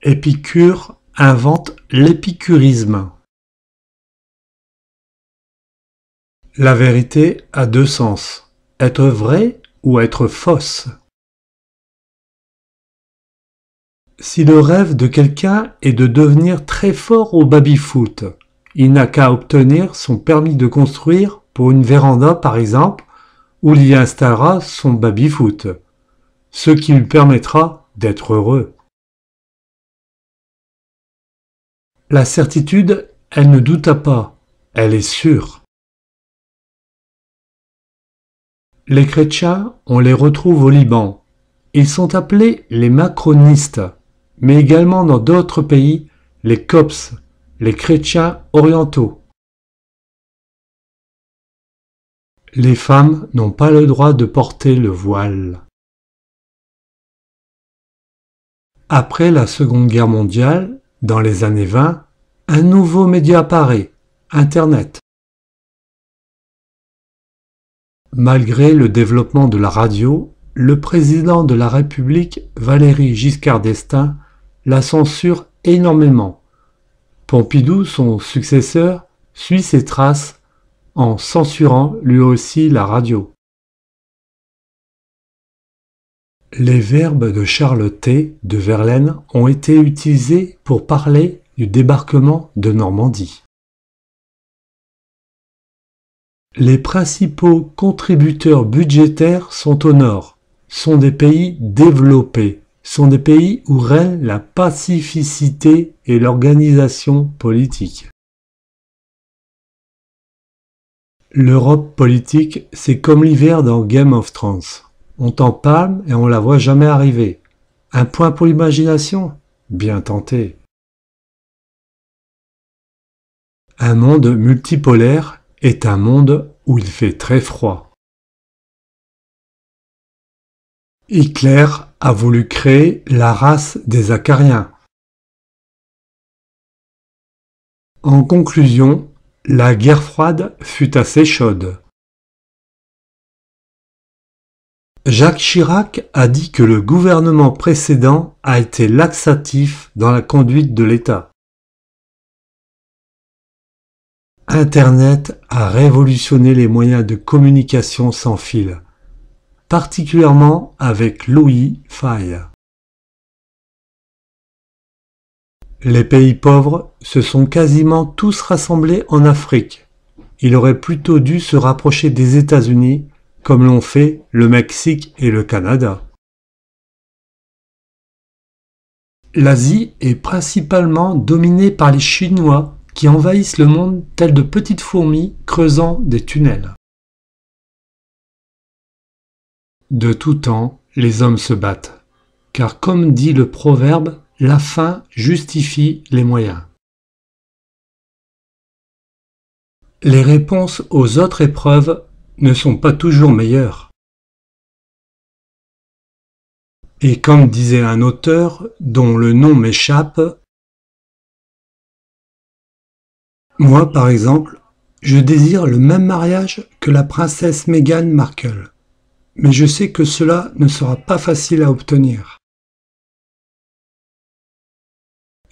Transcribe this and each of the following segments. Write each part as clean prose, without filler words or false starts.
Épicure invente l'épicurisme. La vérité a deux sens, être vraie ou être fausse. Si le rêve de quelqu'un est de devenir très fort au baby-foot, il n'a qu'à obtenir son permis de construire pour une véranda par exemple, où il y installera son baby-foot, ce qui lui permettra d'être heureux. La certitude, elle ne douta pas, elle est sûre. Les chrétiens, on les retrouve au Liban. Ils sont appelés les macronistes, mais également dans d'autres pays, les coptes, les chrétiens orientaux. Les femmes n'ont pas le droit de porter le voile. Après la Seconde Guerre mondiale, dans les années 20, un nouveau média apparaît, Internet. Malgré le développement de la radio, le président de la République, Valéry Giscard d'Estaing, la censure énormément. Pompidou, son successeur, suit ses traces en censurant lui aussi la radio. Les verbes de Charles T. de Verlaine ont été utilisés pour parler du débarquement de Normandie. Les principaux contributeurs budgétaires sont au nord, sont des pays développés, sont des pays où règne la pacificité et l'organisation politique. L'Europe politique, c'est comme l'hiver dans Game of Thrones. On t'en parle et on la voit jamais arriver. Un point pour l'imagination? Bien tenté. Un monde multipolaire est un monde où il fait très froid. Hitler a voulu créer la race des Acariens. En conclusion, la guerre froide fut assez chaude. Jacques Chirac a dit que le gouvernement précédent a été laxatif dans la conduite de l'État. Internet a révolutionné les moyens de communication sans fil, particulièrement avec l'Wi-Fi. Les pays pauvres se sont quasiment tous rassemblés en Afrique. Il aurait plutôt dû se rapprocher des États-Unis, comme l'ont fait le Mexique et le Canada. L'Asie est principalement dominée par les Chinois qui envahissent le monde tels de petites fourmis creusant des tunnels. De tout temps, les hommes se battent, car comme dit le proverbe, la fin justifie les moyens. Les réponses aux autres épreuves ne sont pas toujours meilleures. Et comme disait un auteur dont le nom m'échappe, moi par exemple, je désire le même mariage que la princesse Meghan Markle, mais je sais que cela ne sera pas facile à obtenir.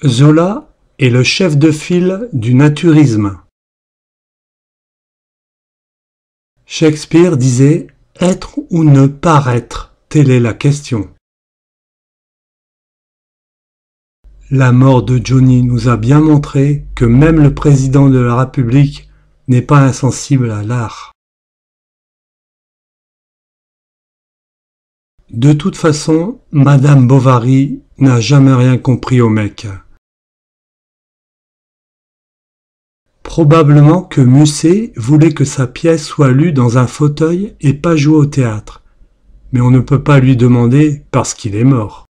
Zola est le chef de file du naturisme. Shakespeare disait « Être ou ne pas être, telle est la question ». La mort de Johnny nous a bien montré que même le président de la République n'est pas insensible à l'art. De toute façon, Madame Bovary n'a jamais rien compris au mec. Probablement que Musset voulait que sa pièce soit lue dans un fauteuil et pas jouée au théâtre, mais on ne peut pas lui demander parce qu'il est mort.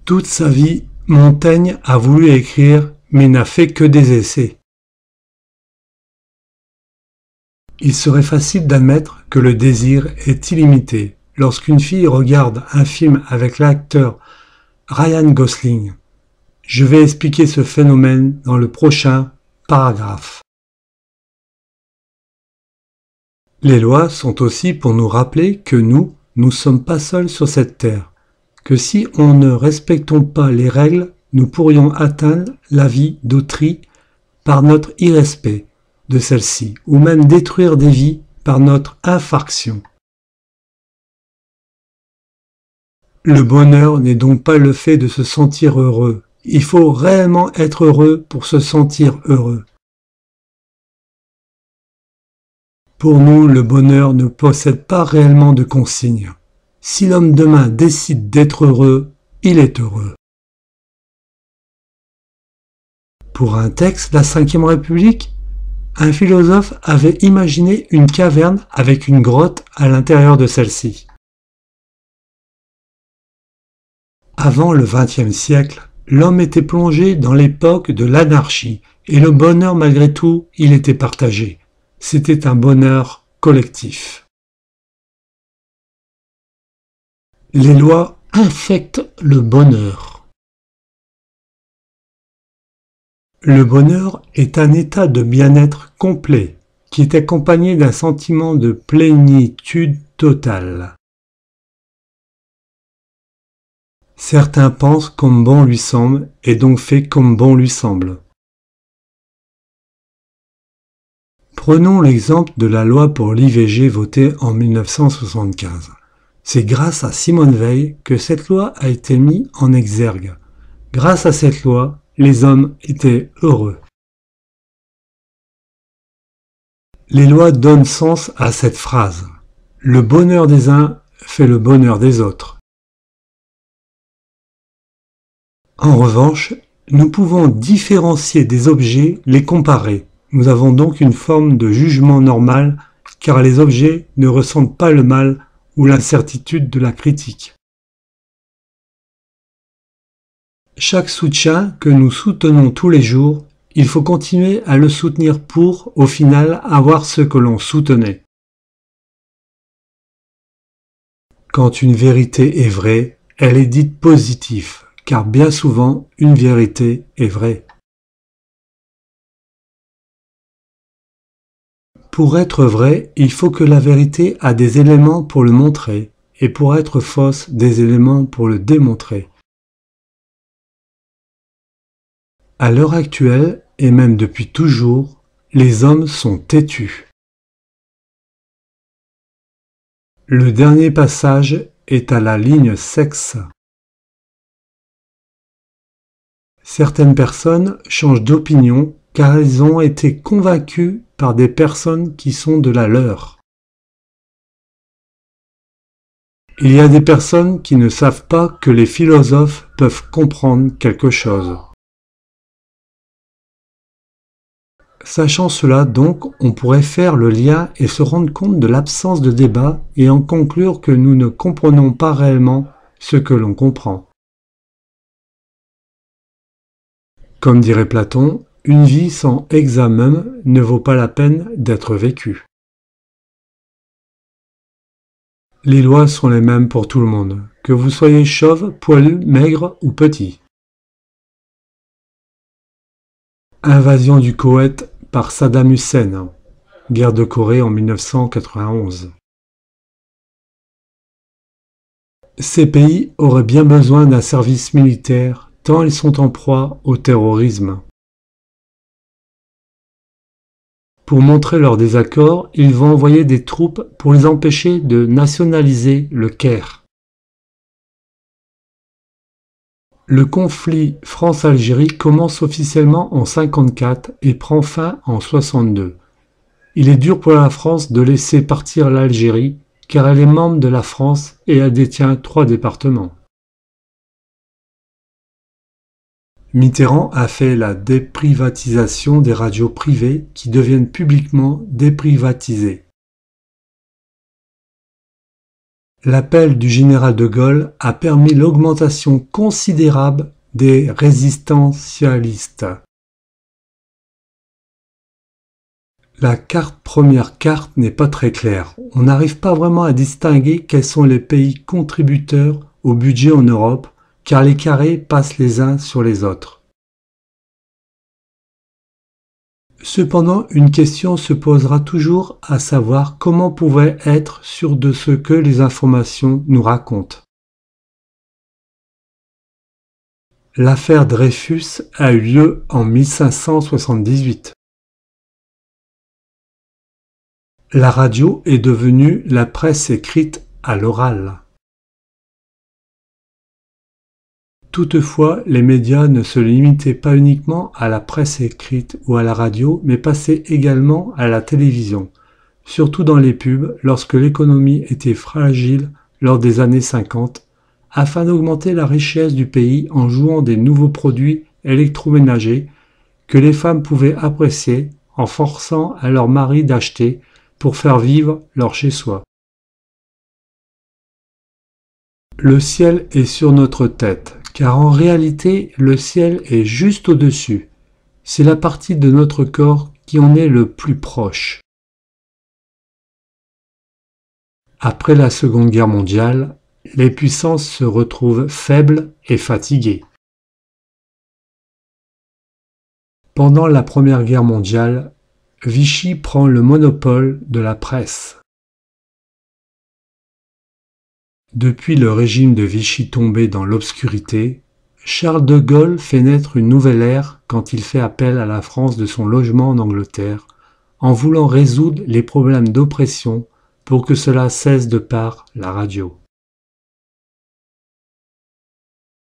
Toute sa vie, Montaigne a voulu écrire, mais n'a fait que des essais. Il serait facile d'admettre que le désir est illimité lorsqu'une fille regarde un film avec l'acteur Ryan Gosling. Je vais expliquer ce phénomène dans le prochain paragraphe. Les lois sont aussi pour nous rappeler que nous ne sommes pas seuls sur cette terre, que si on ne respectons pas les règles, nous pourrions atteindre la vie d'autrui par notre irrespect de celle-ci, ou même détruire des vies par notre infraction. Le bonheur n'est donc pas le fait de se sentir heureux. Il faut réellement être heureux pour se sentir heureux. Pour nous, le bonheur ne possède pas réellement de consigne. Si l'homme demain décide d'être heureux, il est heureux. Pour un texte de la Ve République, un philosophe avait imaginé une caverne avec une grotte à l'intérieur de celle-ci. Avant le XXe siècle, l'homme était plongé dans l'époque de l'anarchie et le bonheur malgré tout, il était partagé. C'était un bonheur collectif. Les lois infectent le bonheur. Le bonheur est un état de bien-être complet qui est accompagné d'un sentiment de plénitude totale. Certains pensent comme bon lui semble et donc fait comme bon lui semble. Prenons l'exemple de la loi pour l'IVG votée en 1975. C'est grâce à Simone Veil que cette loi a été mise en exergue. Grâce à cette loi, les hommes étaient heureux. Les lois donnent sens à cette phrase. Le bonheur des uns fait le bonheur des autres. En revanche, nous pouvons différencier des objets, les comparer. Nous avons donc une forme de jugement normal car les objets ne ressentent pas le mal ou l'incertitude de la critique. Chaque soutien que nous soutenons tous les jours, il faut continuer à le soutenir pour, au final, avoir ce que l'on soutenait. Quand une vérité est vraie, elle est dite positive, car bien souvent, une vérité est vraie. Pour être vrai, il faut que la vérité a des éléments pour le montrer, et pour être fausse, des éléments pour le démontrer. À l'heure actuelle, et même depuis toujours, les hommes sont têtus. Le dernier passage est à la ligne sexe. Certaines personnes changent d'opinion car elles ont été convaincues par des personnes qui sont de la leur. Il y a des personnes qui ne savent pas que les philosophes peuvent comprendre quelque chose. Sachant cela donc, on pourrait faire le lien et se rendre compte de l'absence de débat et en conclure que nous ne comprenons pas réellement ce que l'on comprend. Comme dirait Platon, une vie sans examen ne vaut pas la peine d'être vécue. Les lois sont les mêmes pour tout le monde, que vous soyez chauve, poilu, maigre ou petit. Invasion du Koweït par Saddam Hussein, guerre de Corée en 1991. Ces pays auraient bien besoin d'un service militaire tant ils sont en proie au terrorisme. Pour montrer leur désaccord, ils vont envoyer des troupes pour les empêcher de nationaliser le Caire. Le conflit France-Algérie commence officiellement en 1954 et prend fin en 1962. Il est dur pour la France de laisser partir l'Algérie car elle est membre de la France et elle détient 3 départements. Mitterrand a fait la déprivatisation des radios privées qui deviennent publiquement déprivatisées. L'appel du général de Gaulle a permis l'augmentation considérable des résistentialistes. La première carte n'est pas très claire. On n'arrive pas vraiment à distinguer quels sont les pays contributeurs au budget en Europe, car les carrés passent les uns sur les autres. Cependant, une question se posera toujours à savoir comment on pouvait être sûr de ce que les informations nous racontent. L'affaire Dreyfus a eu lieu en 1578. La radio est devenue la presse écrite à l'oral. Toutefois, les médias ne se limitaient pas uniquement à la presse écrite ou à la radio, mais passaient également à la télévision, surtout dans les pubs lorsque l'économie était fragile lors des années 50, afin d'augmenter la richesse du pays en jouant des nouveaux produits électroménagers que les femmes pouvaient apprécier en forçant à leur mari d'acheter pour faire vivre leur chez-soi. Le ciel est sur notre tête, car en réalité, le ciel est juste au-dessus. C'est la partie de notre corps qui en est le plus proche. Après la Seconde Guerre mondiale, les puissances se retrouvent faibles et fatiguées. Pendant la Première Guerre mondiale, Vichy prend le monopole de la presse. Depuis le régime de Vichy tombé dans l'obscurité, Charles de Gaulle fait naître une nouvelle ère quand il fait appel à la France de son logement en Angleterre, en voulant résoudre les problèmes d'oppression pour que cela cesse de par la radio.